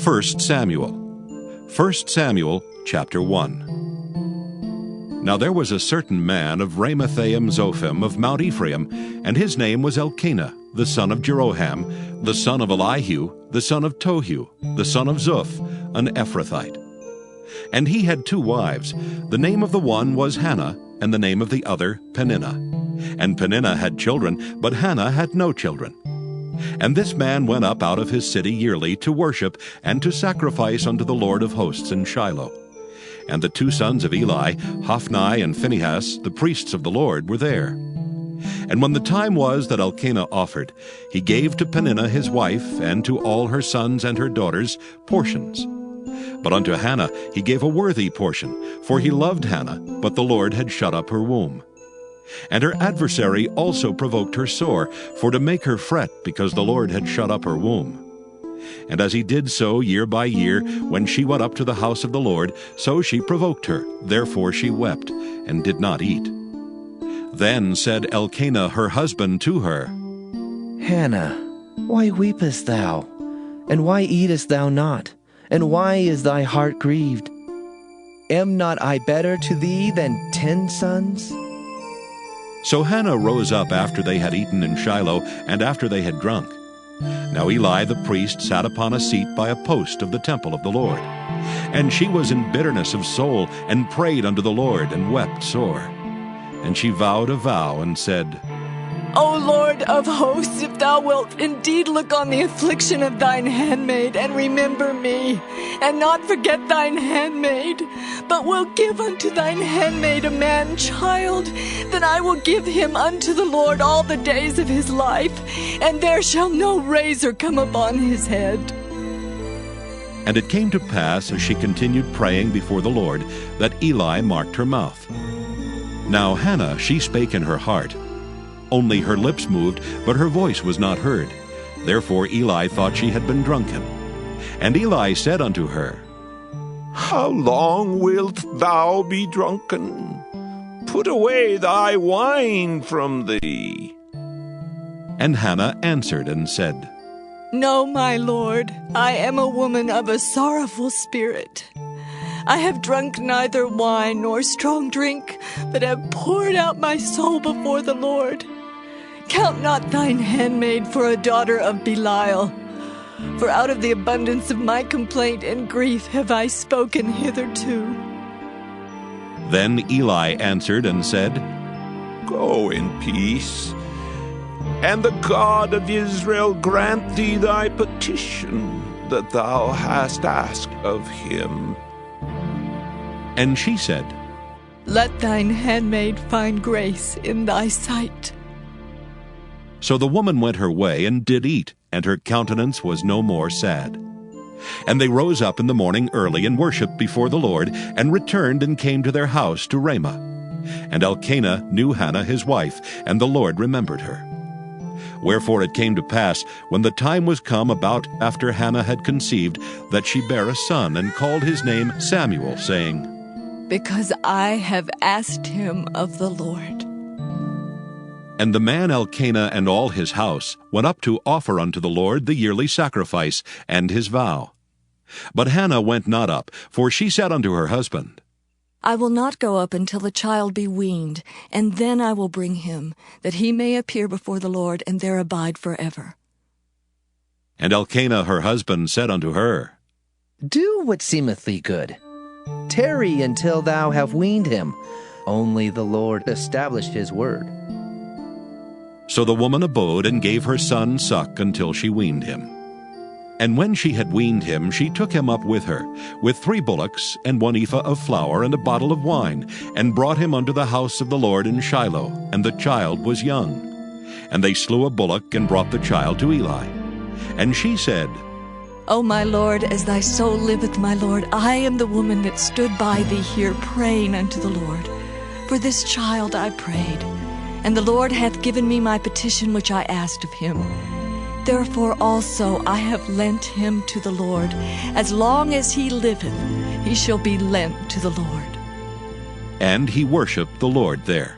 1 Samuel. 1 Samuel chapter 1. Now there was a certain man of Ramathaim Zophim of Mount Ephraim, and his name was Elkanah, the son of Jeroham, the son of Elihu, the son of Tohu, the son of Zuph, an Ephrathite. And he had 2 wives. The name of the one was Hannah, and the name of the other Peninnah. And Peninnah had children, but Hannah had no children. And this man went up out of his city yearly to worship and to sacrifice unto the Lord of hosts in Shiloh. And the 2 sons of Eli, Hophni and Phinehas, the priests of the Lord, were there. And when the time was that Elkanah offered, he gave to Peninnah his wife, and to all her sons and her daughters, portions. But unto Hannah he gave a worthy portion, for he loved Hannah, but the Lord had shut up her womb. And her adversary also provoked her sore, for to make her fret, because the Lord had shut up her womb. And as he did so year by year, when she went up to the house of the Lord, so she provoked her. Therefore she wept, and did not eat. Then said Elkanah her husband to her, Hannah, why weepest thou? And why eatest thou not? And why is thy heart grieved? Am not I better to thee than 10 sons? So Hannah rose up after they had eaten in Shiloh, and after they had drunk. Now Eli the priest sat upon a seat by a post of the temple of the Lord. And she was in bitterness of soul, and prayed unto the Lord, and wept sore. And she vowed a vow, and said, O Lord of hosts, if thou wilt indeed look on the affliction of thine handmaid, and remember me, and not forget thine handmaid, but wilt give unto thine handmaid a man-child, then I will give him unto the Lord all the days of his life, and there shall no razor come upon his head. And it came to pass, as she continued praying before the Lord, that Eli marked her mouth. Now Hannah, she spake in her heart. Only her lips moved, but her voice was not heard. Therefore Eli thought she had been drunken. And Eli said unto her, How long wilt thou be drunken? Put away thy wine from thee. And Hannah answered and said, No, my Lord, I am a woman of a sorrowful spirit. I have drunk neither wine nor strong drink, but have poured out my soul before the Lord. Count not thine handmaid for a daughter of Belial, for out of the abundance of my complaint and grief have I spoken hitherto. Then Eli answered and said, Go in peace, and the God of Israel grant thee thy petition that thou hast asked of him. And she said, Let thine handmaid find grace in thy sight. So the woman went her way, and did eat, and her countenance was no more sad. And they rose up in the morning early, and worshipped before the Lord, and returned and came to their house to Ramah. And Elkanah knew Hannah his wife, and the Lord remembered her. Wherefore it came to pass, when the time was come about after Hannah had conceived, that she bare a son, and called his name Samuel, saying, Because I have asked him of the Lord. And the man Elkanah and all his house went up to offer unto the Lord the yearly sacrifice and his vow. But Hannah went not up, for she said unto her husband, I will not go up until the child be weaned, and then I will bring him, that he may appear before the Lord, and there abide forever. And Elkanah her husband said unto her, Do what seemeth thee good. Tarry until thou have weaned him. Only the Lord established his word. So the woman abode, and gave her son suck until she weaned him. And when she had weaned him, she took him up with her, with 3 bullocks, and 1 ephah of flour, and a bottle of wine, and brought him unto the house of the Lord in Shiloh, and the child was young. And they slew a bullock, and brought the child to Eli. And she said, O my Lord, as thy soul liveth, my Lord, I am the woman that stood by thee here praying unto the Lord. For this child I prayed, and the Lord hath given me my petition which I asked of him. Therefore also I have lent him to the Lord. As long as he liveth, he shall be lent to the Lord. And he worshipped the Lord there.